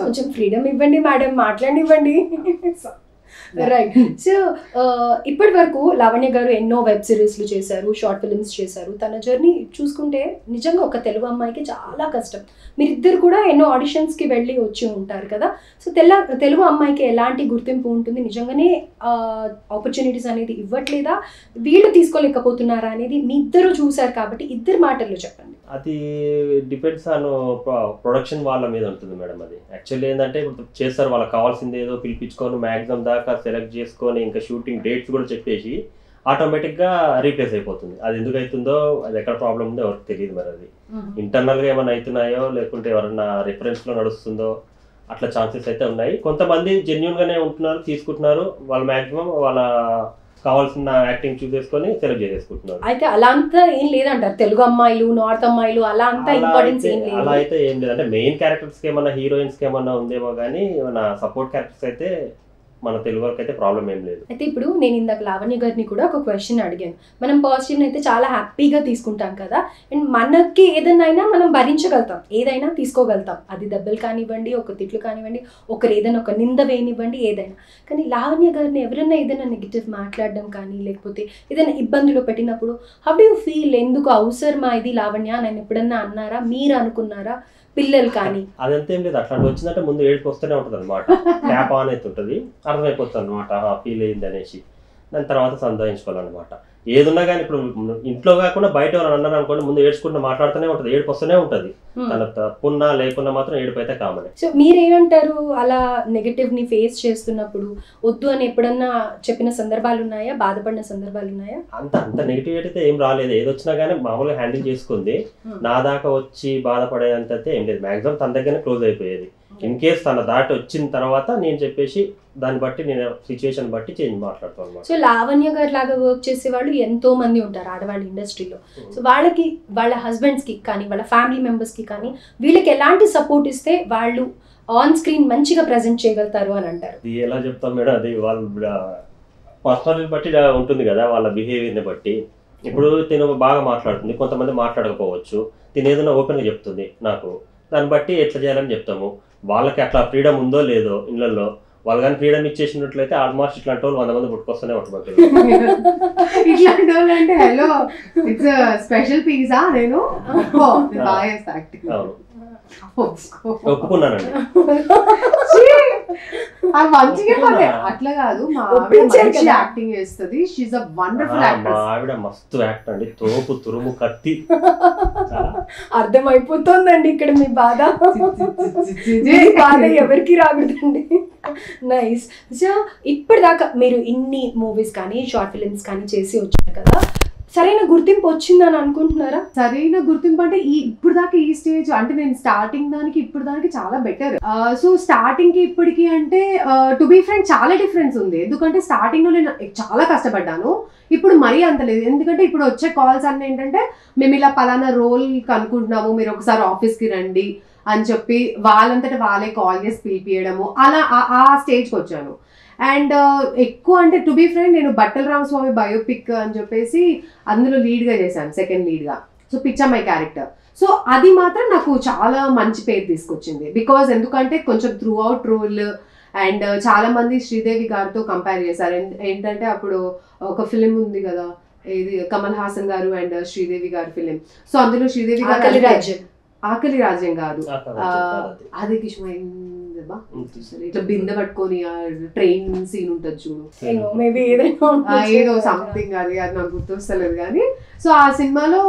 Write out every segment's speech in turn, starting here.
కొంచెం ఫ్రీడమ్ ఇవ్వండి madam, మాట్లాడివ్వండి. Right. So ఇప్పటి వరకు లావణ్య గారు ఎన్నో వెబ్ సిరీస్లు చేశారు, షార్ట్ ఫిల్మ్స్ చేశారు. తన జర్నీ చూసుకుంటే నిజంగా ఒక తెలుగు అమ్మాయికి చాలా కష్టం. మీరిద్దరు కూడా ఎన్నో ఆడిషన్స్కి వెళ్ళి వచ్చి ఉంటారు కదా. సో తెలుగు అమ్మాయికి ఎలాంటి గుర్తింపు ఉంటుంది, నిజంగానే ఆపర్చునిటీస్ అనేది ఇవ్వట్లేదా, వీళ్ళు తీసుకోలేకపోతున్నారా అనేది మీ ఇద్దరు చూసారు కాబట్టి ఇద్దరు మాటల్లో చెప్పండి. అది డిపెండ్స్ ఆన్ ప్రొడక్షన్ వాళ్ళ మీద ఉంటుంది మేడం. అది యాక్చువల్లీ ఏంటంటే ఇప్పుడు చేస్తారు, వాళ్ళకి కావాల్సింది ఏదో పిలిపించుకొని మ్యాక్సిమం దాకా సెలెక్ట్ చేసుకొని ఇంకా షూటింగ్ డేట్స్ కూడా చెప్పేసి ఆటోమేటిక్గా రీప్లేస్ అయిపోతుంది. అది ఎందుకు అవుతుందో, అది ఎక్కడ ప్రాబ్లం ఉందో ఎవరికి తెలియదు. మరి అది ఇంటర్నల్గా ఏమైనా అవుతున్నాయో లేకుంటే ఎవరన్నా రిఫరెన్స్లో నడుస్తుందో అట్లా ఛాన్సెస్ అయితే ఉన్నాయి. కొంతమంది జెన్యున్గానే ఉంటున్నారు, తీసుకుంటున్నారు, వాళ్ళు మ్యాక్సిమం వాళ్ళ కావాల్సిన యాక్టింగ్ చూసేసుకొని సెలెక్ట్ చేసేసుకుంటున్నారు. అయితే అలా అంతా ఏం లేదంటారు, తెలుగు అమ్మాయిలు నార్త్ అమ్మాయిలు అలా అంతా ఇంపార్టెన్స్ ఏం లేదు. అలా అయితే ఏం లేదు. అంటే మెయిన్ క్యారెక్టర్స్కి ఏమన్నా హీరోయిన్స్కి ఏమన్నా ఉందేమో కానీ మన సపోర్ట్ క్యారెక్టర్స్ అయితే మన తెలుగు వరకు అయితే ప్రాబ్లం ఏం లేదు. అయితే ఇప్పుడు నేను ఇందాక లావణ్య గారిని కూడా ఒక క్వశ్చన్ అడిగాను. మనం పాజిటివ్ అయితే చాలా హ్యాపీగా తీసుకుంటాం కదా, అండ్ మనకి ఏదైనా అయినా మనం భరించగలుగుతాం, ఏదైనా తీసుకోగలుగుతాం. అది దెబ్బలు కానివ్వండి, ఒక తిట్లు కానివ్వండి, ఒకరు ఏదైనా ఒక నింద వేయనివ్వండి, ఏదైనా. కానీ లావణ్య గారిని ఎవరైనా ఏదైనా నెగిటివ్ మాట్లాడడం కానీ లేకపోతే ఏదైనా ఇబ్బందులు పెట్టినప్పుడు హౌ డు యూ ఫీల్? ఎందుకు అవసరమా ఇది లావణ్య, నేను ఎప్పుడన్నా అన్నారా, మీరు అనుకున్నారా? పిల్లలు కానీ అదంతా ఏం లేదు. అట్లాంటి వచ్చిందంటే ముందు ఏడుపు వస్తూనే ఉంటుంది అనమాట. ట్యాప్ ఆన్ అవుతుంటుంది, అర్థమైపోతుంది అనమాట ఫీల్ అయింది అనేసి. దాని తర్వాత సంతోషించుకోవాలన్నమాట. ఏదున్నా కానీ ఇప్పుడు ఇంట్లో కాకుండా బయట ఎవరైనా అన్నారు అనుకోండి, ముందు ఏడ్చుకుంటూ మాట్లాడుతూనే ఉంటుంది, ఏడుపు వస్తూనే ఉంటుంది. తన తప్పున్నా లేకున్నా మాత్రం ఏడుపు అయితే కామన్. సో మీరేమంటారు, అలా నెగటివ్ ని ఫేస్ చేస్తున్నప్పుడు వద్దు అని ఎప్పుడన్నా చెప్పిన సందర్భాలు ఉన్నాయా, బాధపడిన సందర్భాలు ఉన్నాయా? అంత నెగిటివ్ అయితే ఏం రాలేదు. ఏది వచ్చినా కానీ మామూలుగా హ్యాండిల్ చేసుకుంది. నా దాకా వచ్చి బాధపడేదంత అయితే ఏం లేదు. మాక్సిమం తన దగ్గరనే క్లోజ్ అయిపోయేది. ఇన్ కేస్ తన దాటి వచ్చిన తర్వాత నేను చెప్పేసి దాన్ని బట్టి నేను సిచ్యువేషన్ బట్టి చేంజ్ మాట్లాడుతాను. సో లావణ్య గారి లాగా వర్క్ చేసే వాళ్ళు ఎంతో మంది ఉంటారు ఆడవాళ్ళ ఇండస్ట్రీలో. సో వాళ్ళకి వాళ్ళ హస్బెండ్స్కి కానీ వాళ్ళ ఫ్యామిలీ మెంబర్స్కి కానీ వీళ్ళకి ఎలాంటి సపోర్ట్ ఇస్తే వాళ్ళు ఆన్ స్క్రీన్ మంచిగా ప్రజెంట్ చేయగలుగుతారు అని అంటారు? అది ఎలా చెప్తాం మేడం, అది వాళ్ళ పర్సనాలిటీ బట్టి ఉంటుంది కదా, వాళ్ళ బిహేవియర్ని బట్టి. ఇప్పుడు తిను బాగా మాట్లాడుతుంది, కొంతమంది మాట్లాడకపోవచ్చు. తిను ఏదైనా ఓపెన్గా చెప్తుంది నాకు, దాన్ని బట్టి ఎట్లా చేయాలని చెప్తాము. వాళ్ళకి అట్లా ఫ్రీడమ్ ఉందో లేదో ఇళ్లలో, వాళ్ళు కానీ ఫ్రీడమ్ ఇచ్చేసినట్లయితే ఆల్మోస్ట్ ఇట్లాంటి వాళ్ళు 100 మంది పుట్టుకొస్తూనే ఉంటారు. ఇట్లాంటి వాళ్ళు అంటే హలో ఇట్స్ స్పెషల్ పిజ్జా నేను ఒప్పుకున్నానండి. అట్లా కాదు, మా ఆవిడ యాక్టింగ్ చేస్తుంది. She a wonderful actor. మా ఆవిడ మస్తు యాక్టర్ అండి, తోపు తురుము కత్తి. అర్థమైపోతుందండి ఇక్కడ మీ బాధ. బాధ ఎవరికి రాకూడదండి. నైస్. సో ఇప్పటిదాకా మీరు ఇన్ని మూవీస్ కానీ షార్ట్ ఫిల్మ్స్ కానీ చేసి వచ్చారు కదా, సరైన గుర్తింపు వచ్చిందని అనుకుంటున్నారా? సరైన గుర్తింపు అంటే ఇప్పుడు దాకా ఈ స్టేజ్ అంటే నేను స్టార్టింగ్ దానికి ఇప్పుడు దానికి చాలా బెటర్. సో స్టార్టింగ్ కి ఇప్పటికి అంటే టు బీ ఫ్రాంక్ చాలా డిఫరెన్స్ ఉంది. ఎందుకంటే స్టార్టింగ్ లో నేను చాలా కష్టపడ్డాను, ఇప్పుడు మరీ అంత లేదు. ఎందుకంటే ఇప్పుడు వచ్చే కాల్స్ అన్నీ ఏంటంటే మేము ఇలా పలానా రోల్ కనుక్కుంటున్నాము, మీరు ఒకసారి ఆఫీస్కి రండి అని చెప్పి వాళ్ళంతటా వాళ్ళే కాల్ చేసి పిలిపియడము, అలా ఆ స్టేజ్కి వచ్చాను. అండ్ ఎక్కువ అంటే టు బీ ఫ్రాంక్ నేను బట్టల రామస్వామి బయోపిక్ అని చెప్పేసి అందులో లీడ్గా చేశాను, సెకండ్ లీడ్గా. సో పిచ్చమ్మాయి క్యారెక్టర్. సో అది మాత్రం నాకు చాలా మంచి పేరు తీసుకొచ్చింది. బికాజ్ ఎందుకంటే కొంచెం త్రూ అవుట్ రోల్ అండ్ చాలా మంది శ్రీదేవి గారితో కంపేర్ చేశారు. ఏంటంటే అప్పుడు ఒక ఫిలిం ఉంది కదా, ఇది కమల్ హాసన్ గారు అండ్ శ్రీదేవి గారి ఫిలిం. సో అందులో శ్రీదేవి గారు ఆకలి రాజ్యం కాదు, అది ఇట్లా బిందె పట్టుకొని ట్రైన్ సీన్ ఉంటుంది చూడు, ఏదో సంథింగ్, అది నాకు గుర్తొస్తలేదు కానీ. సో ఆ సినిమాలో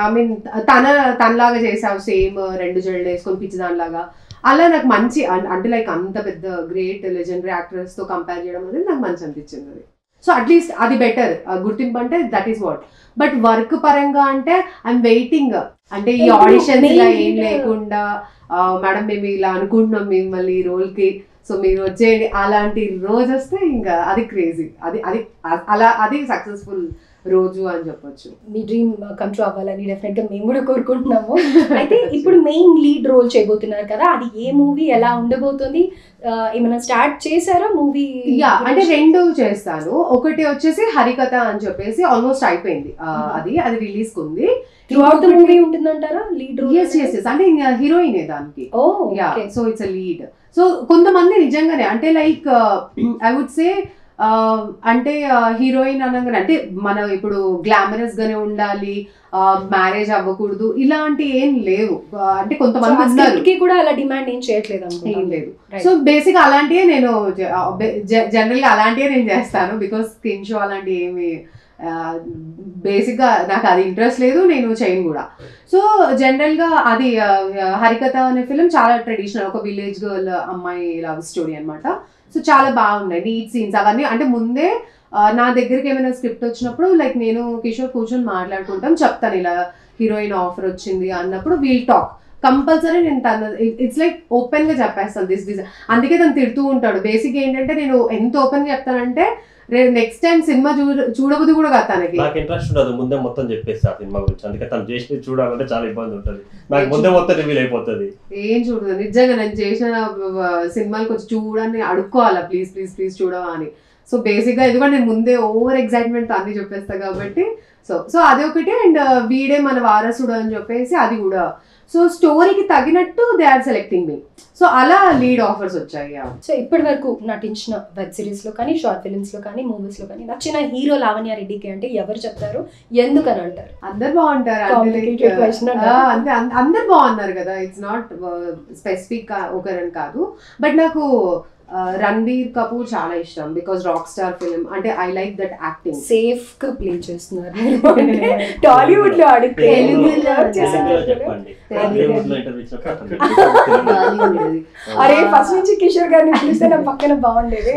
ఐ మీన్ తనలాగా చేసావు, సేమ్ 2 జడలు వేసుకొని పిచ్చి దానిలాగా. అలా నాకు మంచి అంటే లైక్ అంత పెద్ద గ్రేట్ లెజెండరీ యాక్టర్స్ తో కంపేర్ చేయడం అనేది నాకు మంచి అనిపించింది అది. సో అట్లీస్ట్ అది బెటర్ గుర్తింపు అంటే that is what. But work పరంగా అంటే ఐఎమ్ వెయిటింగ్. అంటే ఈ ఆడిషన్స్ ఇలా ఏం లేకుండా మేడం మేము ఇలా అనుకుంటున్నాం మిమ్మల్ని ఈ రోల్ కి, సో మీరు వచ్చేయండి అలాంటి రోజు వస్తే ఇంకా అది క్రేజీ, అది అది అలా అది సక్సెస్ఫుల్ రోజు అని చెప్పొచ్చు. మీ డ్రీమ్ కమ్ ట్రూ అవ్వాలని డెఫినెట్ గా మేము కూడా కోరుకుంటున్నాము. అయితే ఇప్పుడు మెయిన్ లీడ్ రోల్ చేయబోతున్నారు కదా, అది ఏ మూవీ, ఎలా ఉండబోతుంది, ఏమైనా స్టార్ట్ చేశారా మూవీ? అంటే 2 చేస్తాను. ఒకటి వచ్చేసి హరికథ అని చెప్పేసి ఆల్మోస్ట్ అయిపోయింది, అది రిలీజ్ కుంది. త్రూఅవుట్ ద మూవీ ఉంటుందంటారా లీడ్ రోల్? yes అంటే హీరోయిన్ దానికి. Okay. So it's a lead. So కొంతమంది నిజంగానే అంటే లైక్ ఐ వుడ్ సే అంటే హీరోయిన్ అనగానే అంటే మనం ఇప్పుడు గ్లామరస్ గానే ఉండాలి, మ్యారేజ్ అవ్వకూడదు ఇలాంటి ఏం లేవు. అంటే కొంతమంది ఉన్నారు కూడా అలా డిమాండ్ ఏం చేయట్లేదు, ఏం లేదు. సో బేసిక్ అలాంటివే నేను జనరల్ గా అలాంటివే నేను చేస్తాను. బికాస్ స్కిన్ షో అలాంటివి ఏమి బేసిక్ గా నాకు అది ఇంట్రెస్ట్ లేదు, నేను చేయను కూడా. సో జనరల్ గా అది హరికథ అనే ఫిలిం చాలా ట్రెడిషనల్, ఒక విలేజ్ గర్ల్ అమ్మాయి లవ్ స్టోరీ అనమాట. సో చాలా బాగున్నాయి నీట్ సీన్స్ అవన్నీ. అంటే ముందే నా దగ్గరికి ఏమైనా స్క్రిప్ట్ వచ్చినప్పుడు లైక్ నేను కిషోర్ కూర్చొని మాట్లాడుకుంటాం, చెప్తాను ఇలా హీరోయిన్ ఆఫర్ వచ్చింది అన్నప్పుడు వీల్ టాక్ కంపల్సరీ. నేను తన ఇట్స్ లైక్ ఓపెన్ గా చెప్పేస్తాను దిస్. అందుకే తను తిడుతూ ఉంటాడు. బేసిక్ ఏంటంటే నేను ఎంత ఓపెన్ గా చెప్తానంటే నెక్స్ట్ టైం సినిమా చూడబుద్ది కూడా కాదు తనకి. నాకు ఇంట్రెస్ట్ ఉండదు, ముందే మొత్తం చెప్పేసి ఆ సినిమా గురించి. అందుకే తను చేసి చూడాలంటే చాలా ఇబ్బంది ఉంటుంది, నాకు ముందే మొత్తం రివీల్ అయిపోతుంది. ఏం చూడదు నిజంగా, నేను చేసిన సినిమాలు కొంచెం చూడని అడుక్కోవాలా, ప్లీజ్ ప్లీజ్ ప్లీజ్ చూడవా అని. సో బేసిక్ గా ఎందుకంటే నేను ముందే ఓవర్ ఎక్సైట్మెంట్ అన్ని చెప్పేస్తా కాబట్టి. సో అది ఒకటి. అండ్ వీడే మన వారసుడు అని చెప్పేసి అది కూడా. సో స్టోరీకి తగినట్టు they are selecting me. So అలా లీడ్ ఆఫర్స్ వచ్చాయి. సో ఇప్పటి వరకు నటించిన వెబ్ సిరీస్ లో కానీ, షార్ట్ ఫిల్మ్స్ లో కానీ, మూవీస్ లో కానీ నచ్చిన హీరో లావణ్య రెడ్డికి అంటే ఎవరు చెప్తారు, ఎందుకని అంటారు? అందరు బాగుంటారు, అందరు బాగున్నారు కదా. ఇట్స్ నాట్ స్పెసిఫిక్ ఒకరని కాదు. బట్ నాకు రణబీర్ కపూర్ చాలా ఇష్టం బికాస్ రాక్ స్టార్ ఫిల్మ్ అంటే I like that acting. Safe గా ప్లే చేస్తున్నారు. టాలీవుడ్ లో ఆడితే అరే ఫస్ట్ నుంచి కిషోర్ గారిని పిలిస్తే నా పక్కన బాగుండేది.